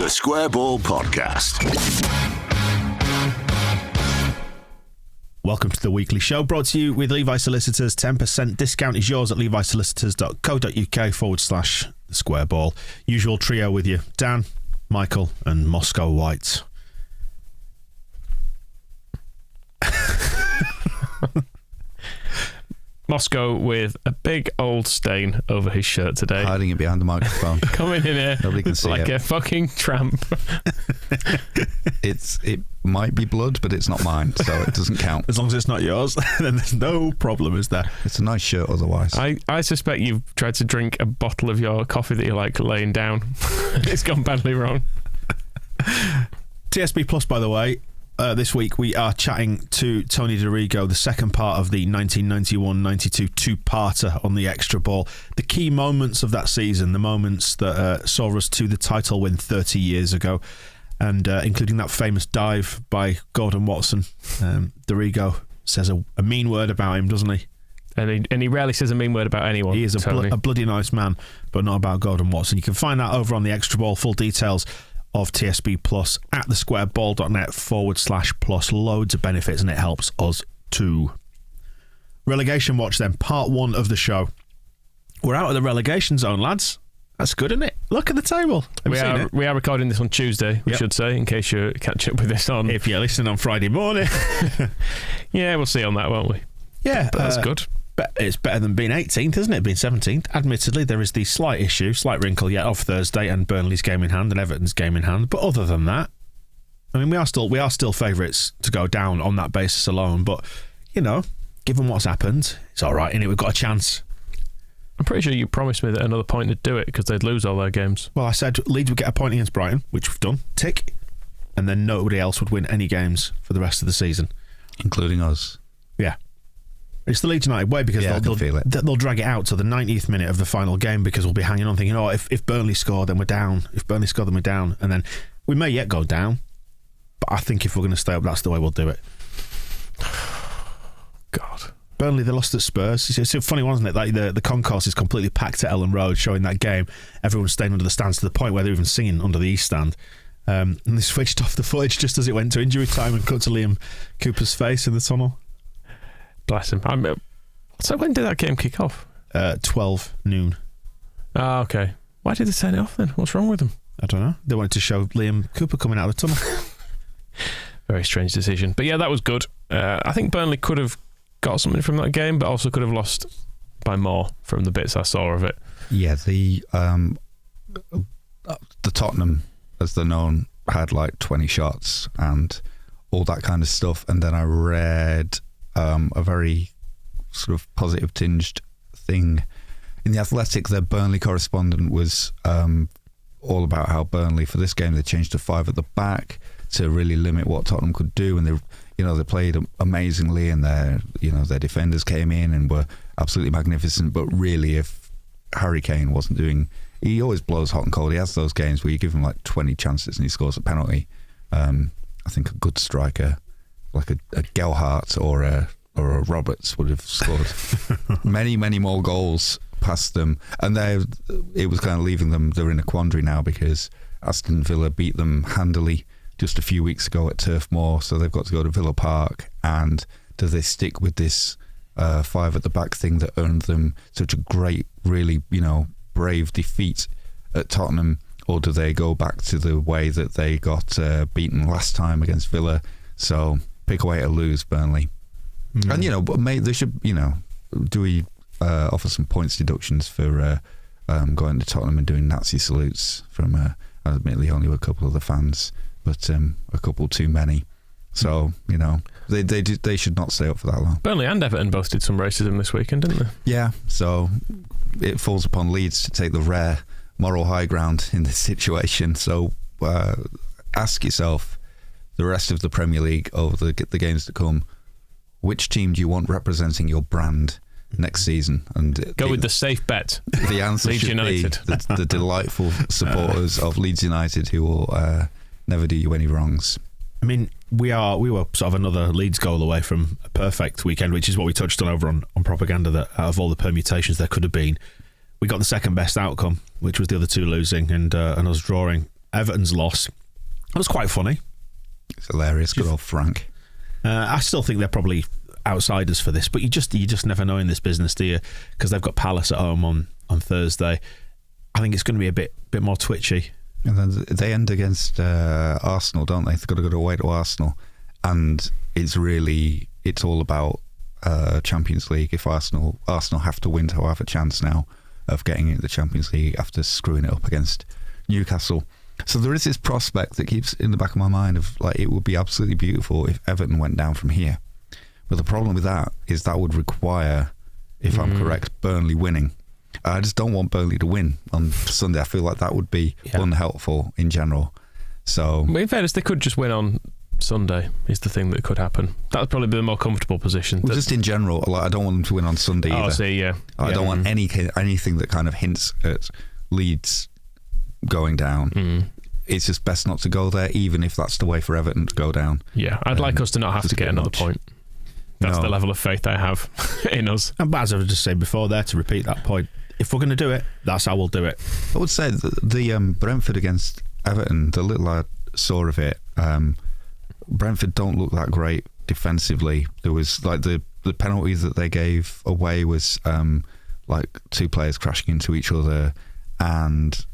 The Square Ball Podcast. Welcome to the weekly show, brought to you with Levi Solicitors. 10% discount is yours at levisolicitors.co.uk/the Square Ball. Usual trio with you, Dan, Michael and Moscow White. Moscow with a big old stain over his shirt today. Hiding it behind the microphone. Coming in here Nobody can see like it. a fucking tramp. It might be blood, but it's not mine, so it doesn't count. As long as it's not yours, then there's no problem, is there? It's a nice shirt otherwise. I suspect you've tried to drink a bottle of your coffee that you like laying down. It's gone badly wrong. TSB Plus, by the way, this week we are chatting to Tony DiRigo, the second part of the 1991-92 two-parter on the Extra Ball. The key moments of that season, the moments that saw us to the title win 30 years ago, and including that famous dive by Gordon Watson. DiRigo says a mean word about him, doesn't he? And he rarely says a mean word about anyone. He is a bloody nice man, but not about Gordon Watson. You can find that over on the Extra Ball. Full details of TSB Plus at thesquareball.net/plus. Loads of benefits, and it helps us too. Relegation watch then, part one of the show. We're out of the relegation zone, lads. That's good, isn't it? Look at the table. We are recording this on Tuesday, we should say, in case you catch up with this on... If you're listening on Friday morning. Yeah, we'll see on that, won't we? Yeah. But that's good. It's better than being 18th, isn't it? Being 17th. Admittedly, there is the slight wrinkle yet of Thursday and Burnley's game in hand and Everton's game in hand. But other than that, I mean, we are still favourites to go down on that basis alone. But, you know, given what's happened, it's all right, innit? We've got a chance. I'm pretty sure you promised me that another point would do it because they'd lose all their games. Well, I said Leeds would get a point against Brighton, which we've done. Tick. And then nobody else would win any games for the rest of the season. Including us. Yeah. It's the Leeds United way because they'll drag it out to the 90th minute of the final game because we'll be hanging on thinking, if Burnley score, then we're down. If Burnley score, then we're down. And then we may yet go down. But I think if we're going to stay up, that's the way we'll do it. God. Burnley, they lost at Spurs. It's a funny one, isn't it? Like the concourse is completely packed at Ellen Road showing that game. Everyone's staying under the stands to the point where they're even singing under the East Stand. And they switched off the footage just as it went to injury time and cut to Liam Cooper's face in the tunnel. Bless him. So when did that game kick off? 12 noon. Ah, okay. Why did they turn it off then? What's wrong with them? I don't know. They wanted to show Liam Cooper coming out of the tunnel. Very strange decision. But yeah, that was good. I think Burnley could have got something from that game, but also could have lost by more from the bits I saw of it. Yeah, the Tottenham, as they're known, had like 20 shots and all that kind of stuff. And then I read a very sort of positive tinged thing in The Athletic. Their Burnley correspondent was all about how Burnley, for this game, they changed to 5 at the back to really limit what Tottenham could do, and they played amazingly, and their defenders came in and were absolutely magnificent. But really, if Harry Kane wasn't doing, he always blows hot and cold. He has those games where you give him like 20 chances and he scores a penalty. I think a good striker like a Gelhardt or a Roberts would have scored many more goals past them, and it was kind of leaving them. They're in a quandary now because Aston Villa beat them handily just a few weeks ago at Turf Moor, so they've got to go to Villa Park. And do they stick with this 5 at the back thing that earned them such a great, really brave defeat at Tottenham, or do they go back to the way that they got beaten last time against Villa? So pick a way to lose, Burnley. And but they should do we offer some points deductions for going to Tottenham and doing Nazi salutes from admittedly only a couple of the fans, but a couple too many. So they should not stay up for that long. Burnley and Everton both did some racism this weekend, didn't they? Yeah, so it falls upon Leeds to take the rare moral high ground in this situation. So ask yourself, the rest of the Premier League over the games to come, which team do you want representing your brand next season? And go with the safe bet. The answer Leeds should United. be the delightful supporters of Leeds United who will never do you any wrongs. I mean, we were sort of another Leeds goal away from a perfect weekend, which is what we touched on over on Propaganda, that out of all the permutations there could have been, we got the second best outcome, which was the other two losing and us drawing. Everton's loss. It was quite funny. It's hilarious. Good old Frank. I still think they're probably outsiders for this, but you just never know in this business, do you? Because they've got Palace at home on Thursday. I think it's going to be a bit more twitchy. And then they end against Arsenal, don't they? They've got to go away to Arsenal, and it's all about Champions League. If Arsenal have to win to have a chance now of getting into the Champions League after screwing it up against Newcastle. So there is this prospect that keeps in the back of my mind of like it would be absolutely beautiful if Everton went down from here. But the problem with that is that would require, if I'm correct, Burnley winning. I just don't want Burnley to win on Sunday. I feel like that would be unhelpful in general. So, but in fairness, they could just win on Sunday is the thing that could happen. That would probably be the more comfortable position. Well, just in general, like, I don't want them to win on Sunday either. I see, yeah. I don't want anything that kind of hints at Leeds going down. It's just best not to go there, even if that's the way for Everton to go down. Yeah, I'd like us to not have to get another point. That's the level of faith I have in us. And as I was just saying before there, to repeat that point, if we're going to do it, that's how we'll do it. I would say the Brentford against Everton, the little I saw of it, Brentford don't look that great defensively. There was like the penalties that they gave away was like two players crashing into each other, and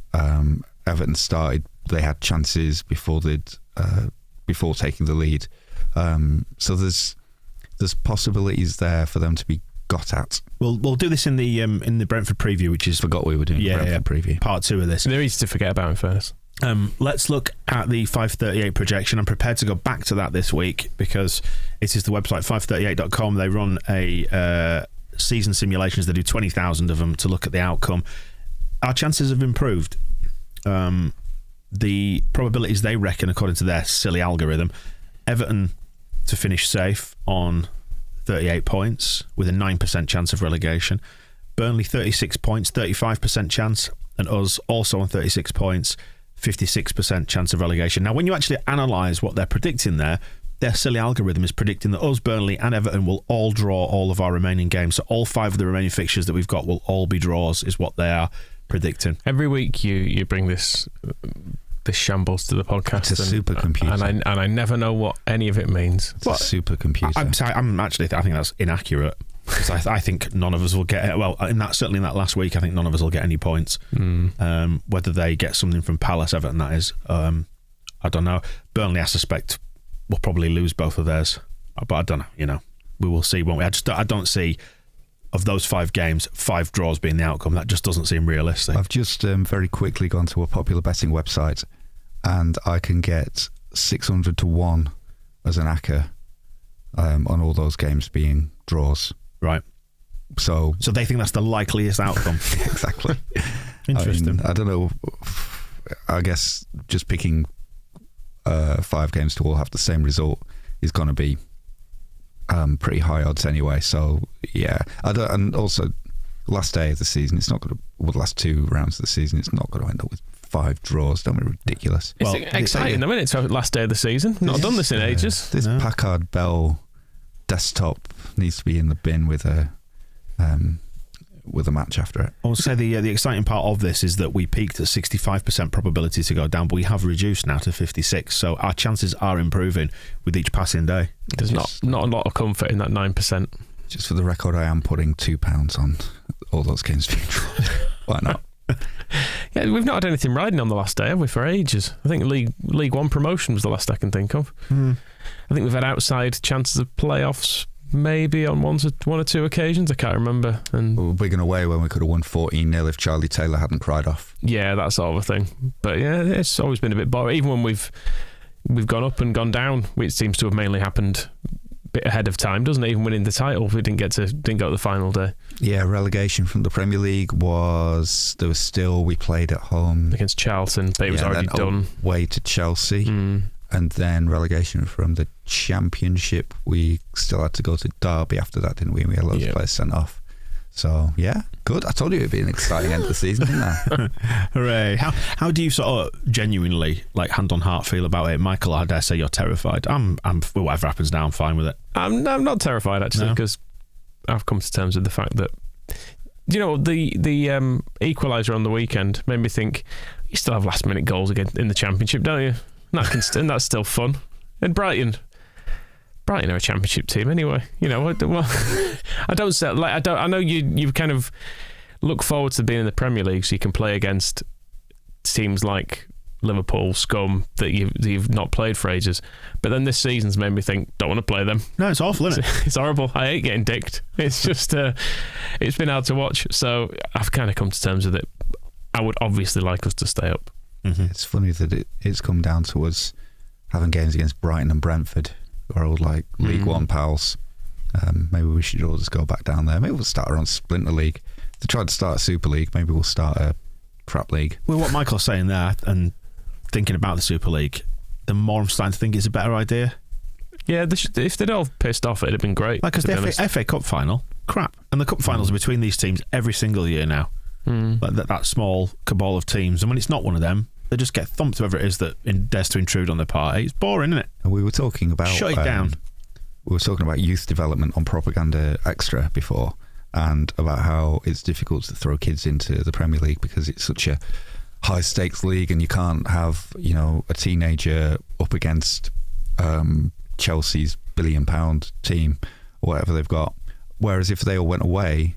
Everton started. They had chances before taking the lead. So there's possibilities there for them to be got at. We'll do this in the Brentford preview, which is Forgot we were doing Brentford preview. Part 2 of this. They're easy to forget about in fairness. Let's look at the 538 projection. I'm prepared to go back to that this week because it is the website 538.com. They run a season simulations. They do 20,000 of them to look at the outcome. Our chances have improved. The probabilities they reckon, according to their silly algorithm, Everton to finish safe on 38 points with a 9% chance of relegation. Burnley 36 points, 35% chance, and us also on 36 points, 56% chance of relegation. Now, when you actually analyse what they're predicting there, their silly algorithm is predicting that us, Burnley and Everton will all draw all of our remaining games. So all 5 of the remaining fixtures that we've got will all be draws, is what they are predicting. Every week you bring this shambles to the podcast. It's a supercomputer. And I never know what any of it means. It's a supercomputer. I think that's inaccurate. Because I think none of us will get it. Well, certainly in that last week, I think none of us will get any points. Whether they get something from Palace, Everton, that is, I don't know. Burnley, I suspect, will probably lose both of theirs. But I don't know. We will see, won't we? I don't see, of those 5 games, 5 draws being the outcome. That just doesn't seem realistic. I've just very quickly gone to a popular betting website, and I can get 600 to 1 as an ACCA on all those games being draws. Right. So they think that's the likeliest outcome. Exactly. Interesting. I don't know. I guess just picking 5 games to all have the same result is going to be pretty high odds anyway. So yeah, and also last day of the season, it's not going to. Well, the last 2 rounds of the season, it's not going to end up with 5 draws. Don't be ridiculous. It's exciting, though, isn't it? It's the last day of the season. Not done this in ages. This Packard Bell desktop needs to be in the bin with a match after it. I would say the exciting part of this is that we peaked at 65% probability to go down, but we have reduced now to 56. So our chances are improving with each passing day. There's not a lot of comfort in that 9%. Just for the record, I am putting £2 on all those games being drawn. Why not? Yeah, we've not had anything riding on the last day, have we, for ages? I think League One promotion was the last I can think of. I think we've had outside chances of playoffs maybe on one or two occasions. I can't remember. And we were Wigan away when we could have won 14-0 if Charlie Taylor hadn't cried off. Yeah, that sort of a thing. But yeah, it's always been a bit boring. Even when we've gone up and gone down, it seems to have mainly happened a bit ahead of time, doesn't it? Even winning the title, we didn't go to the final day. Yeah, relegation from the Premier League we played at home against Charlton, but it was already done. Away to Chelsea. And then relegation from the Championship, we still had to go to Derby after that, didn't we? We had loads of players sent off. So, yeah, good. I told you it would be an exciting end of the season, didn't I? Hooray. How do you sort of genuinely, like, hand on heart feel about it? Michael, I dare say you're terrified. I'm whatever happens now, I'm fine with it. I'm not terrified, actually, because I've come to terms with the fact that, the equaliser on the weekend made me think, you still have last minute goals again in the Championship, don't you? And that's still fun. And Brighton are a Championship team anyway. You know, well, I don't say like I know you kind of look forward to being in the Premier League so you can play against teams like Liverpool, scum that you've not played for ages. But then this season's made me think, don't want to play them. No, it's awful, isn't it? It's horrible. I hate getting dicked. It's just it's been hard to watch. So I've kind of come to terms with it. I would obviously like us to stay up. Mm-hmm. It's funny that it's come down to us having games against Brighton and Brentford, our old League One pals. Maybe we should all just go back down there. Maybe we'll start our own Splinter League. If they tried to start a Super League, maybe we'll start a crap league. Well, what Michael's saying there, and thinking about the Super League, the more I'm starting to think it's a better idea. Yeah, if they'd all pissed off, it'd have been great. Because the FA Cup final, crap. And the Cup finals are between these teams every single year now. Like that small cabal of teams. And when it's not one of them, they just get thumped, whoever it is that dares to intrude on their party. It's boring, isn't it? And we were talking about... Shut it down. We were talking about youth development on Propaganda Extra before, and about how it's difficult to throw kids into the Premier League because it's such a high stakes league, and you can't have, you know, a teenager up against Chelsea's £1 billion team or whatever they've got. Whereas if they all went away,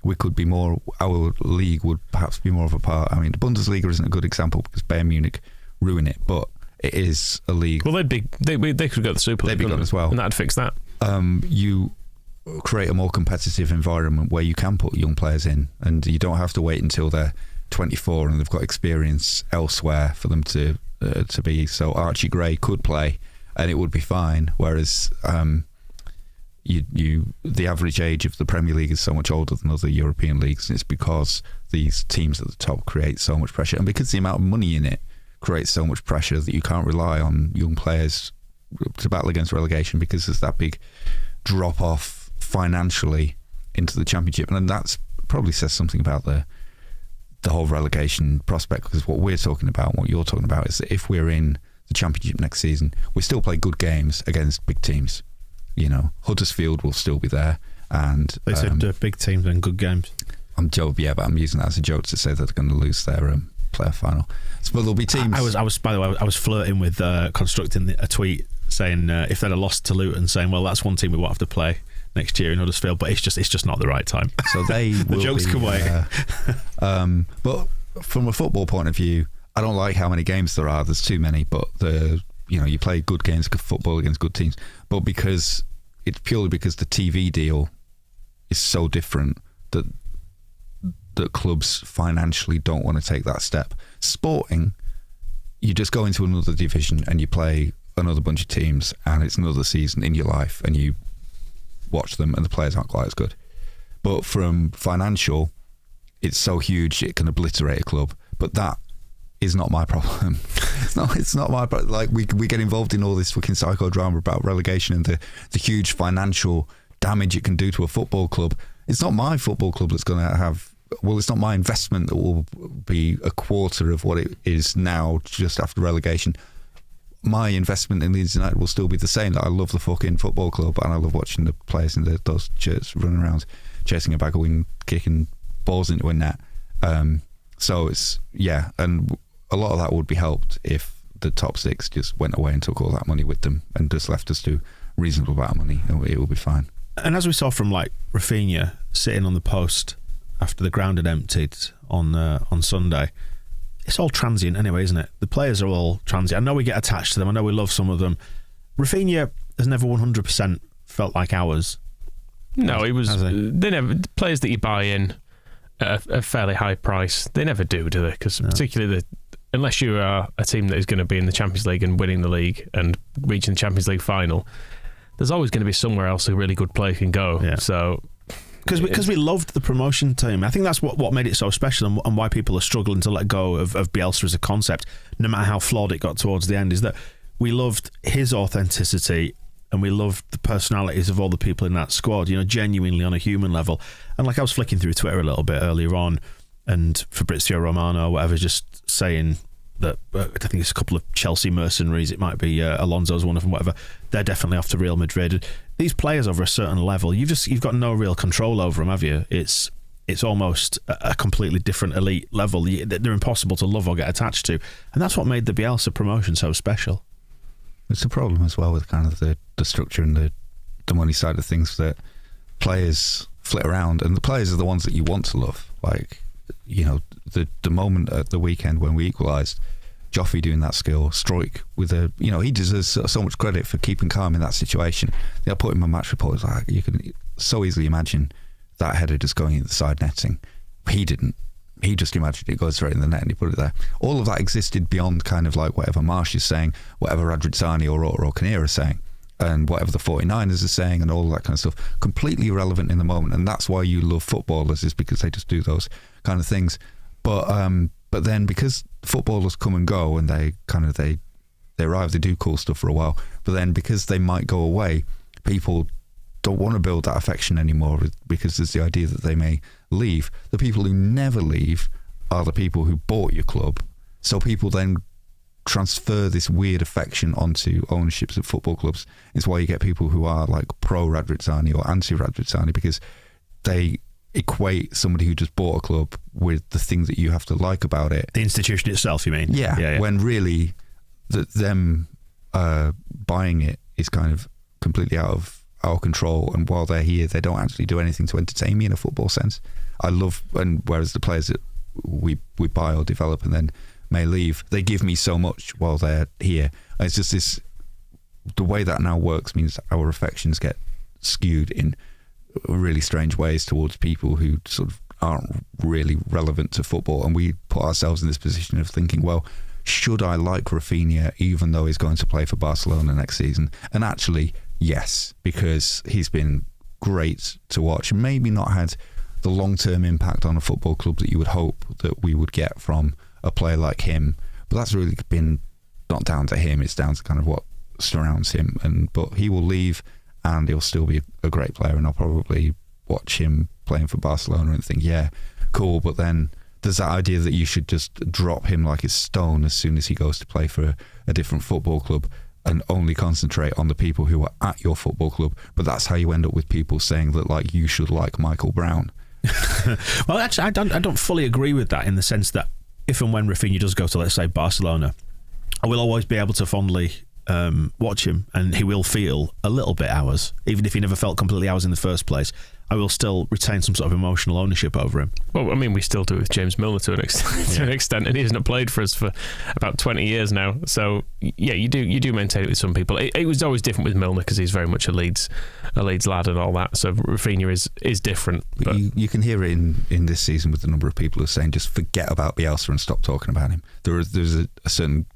we could be more, our league would perhaps be more of a part. I mean, the Bundesliga isn't a good example because Bayern Munich ruin it, but it is a league. Well, they could go to the Super League. They'd be good as well, and that'd fix that. You create a more competitive environment where you can put young players in, and you don't have to wait until they're 24 and they've got experience elsewhere for them to be. So Archie Gray could play, and it would be fine. Whereas the average age of the Premier League is so much older than other European leagues, and it's because these teams at the top create so much pressure, and because the amount of money in it creates so much pressure that you can't rely on young players to battle against relegation, because there's that big drop off financially into the Championship. And that's probably says something about the whole relegation prospect, because what we're talking about, what you're talking about, is that if we're in the Championship next season, we still play good games against big teams. You know, Huddersfield will still be there, and they said big teams and good games. I'm using that as a joke to say that they're going to lose their player final. So, but there'll be teams. I was by the way, I was flirting with constructing a tweet saying if they'd have lost to Luton, saying, well, that's one team we won't have to play next year in Huddersfield, but it's just not the right time. So they the jokes can wait. But from a football point of view, I don't like how many games there are. There's too many, but you play good games of football against good teams. But it's purely because the TV deal is so different that clubs financially don't want to take that step. Sporting, you just go into another division and you play another bunch of teams, and it's another season in your life, and you watch them, and the players aren't quite as good. But from financial, it's so huge it can obliterate a club. But that is not my problem. It's not my problem. Like we get involved in all this fucking psychodrama about relegation and the huge financial damage it can do to a football club. It's not my football club that's going to have. Well, it's not my investment that will be a quarter of what it is now just after relegation. My investment in Leeds United will still be the same. That I love the fucking football club, and I love watching the players in those shirts running around chasing a bag of wing, kicking balls into a net. So it's, and a lot of that would be helped if the top six just went away and took all that money with them and just left us to reasonable amount of money, and it will be fine. And as we saw from Rafinha sitting on the post after the ground had emptied on Sunday, it's all transient anyway, isn't it? The players are all transient. I know we get attached to them. I know we love some of them. Rafinha has never 100% felt like ours. No, he was. They never, players that you buy in at a fairly high price, they never do they? Because particularly unless you are a team that is going to be in the Champions League and winning the league and reaching the Champions League final, there's always going to be somewhere else a really good player can go. Yeah. So. Because we loved the promotion team. I think that's what made it so special, and why people are struggling to let go of Bielsa as a concept, no matter how flawed it got towards the end, is that we loved his authenticity and we loved the personalities of all the people in that squad, genuinely on a human level. And I was flicking through Twitter a little bit earlier on, and Fabrizio Romano or whatever, just saying that I think it's a couple of Chelsea mercenaries, it might be Alonso's one of them, whatever, they're definitely off to Real Madrid. These players over a certain level, you've got no real control over them, have you? It's it's almost a completely different elite level. They're impossible to love or get attached to. And that's what made the Bielsa promotion so special. It's a problem as well with kind of the structure and the money side of things, that players flit around, and the players are the ones that you want to love. Like, you know, the moment at the weekend when we equalised, Joffrey doing that skill, Struijk with he deserves so much credit for keeping calm in that situation. I put in my match report, it's like, you can so easily imagine that header just going into the side netting. He didn't. He just imagined it goes straight in the net and he put it there. All of that existed beyond kind of like whatever Marsh is saying, whatever Radrizzani or Kinnear are saying, and whatever the 49ers are saying, and all that kind of stuff. Completely irrelevant in the moment, and that's why you love footballers, is because they just do those kind of things. But then because footballers come and go, and they arrive, they do cool stuff for a while, but then because they might go away, people don't want to build that affection anymore, because there's the idea that they may leave. The people who never leave are the people who bought your club. So people then transfer this weird affection onto ownerships of football clubs. It's why you get people who are like pro Radrizzani or anti Radrizzani, because they equate somebody who just bought a club with the thing that you have to like about it. The institution itself, you mean? Yeah. When really them buying it is kind of completely out of our control, and while they're here, they don't actually do anything to entertain me in a football sense. I love, and whereas the players that we buy or develop and then may leave, they give me so much while they're here. And it's just the way that now works means our affections get skewed in really strange ways towards people who sort of aren't really relevant to football, and we put ourselves in this position of thinking, well, should I like Rafinha even though he's going to play for Barcelona next season? And actually, yes, because he's been great to watch. Maybe not had the long-term impact on a football club that you would hope that we would get from a player like him, but that's really been not down to him, it's down to kind of what surrounds him. But he will leave and he'll still be a great player, and I'll probably watch him playing for Barcelona and think, yeah, cool. But then there's that idea that you should just drop him like a stone as soon as he goes to play for a different football club, and only concentrate on the people who are at your football club. But that's how you end up with people saying that, like, you should like Michael Brown. Well, actually, I don't fully agree with that, in the sense that if and when Rafinha does go to, let's say, Barcelona, I will always be able to fondly watch him, and he will feel a little bit ours, even if he never felt completely ours in the first place. I will still retain some sort of emotional ownership over him. Well, I mean, we still do with James Milner to an extent, and he hasn't played for us for about 20 years now. So yeah, you do maintain it with some people. It was always different with Milner because he's very much a Leeds lad and all that. So Rafinha is different. But you can hear it in this season with the number of people who are saying just forget about Bielsa and stop talking about him. There's a certain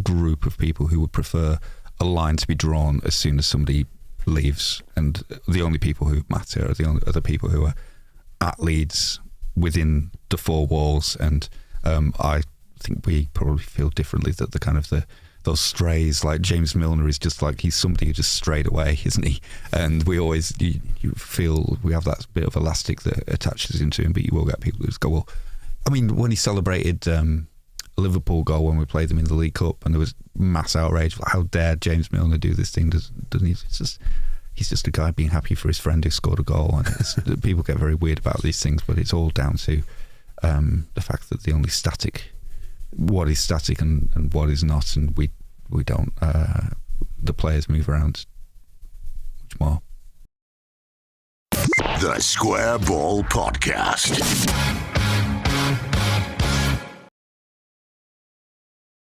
group of people who would prefer a line to be drawn as soon as somebody leaves, and the only people who matter are the people who are at Leeds within the four walls. And I think we probably feel differently, that the kind of those strays, like James Milner is just like, he's somebody who just strayed away, isn't he? And we always you feel we have that bit of elastic that attaches into him, but you will get people who just go, well, I mean, when he celebrated a Liverpool goal when we played them in the League Cup, and there was mass outrage, like, how dare James Milner do this thing? Doesn't he? He's just a guy being happy for his friend who scored a goal, and people get very weird about these things, but it's all down to the fact that what is static and what is not, and we don't. The players move around much more. The Square Ball Podcast.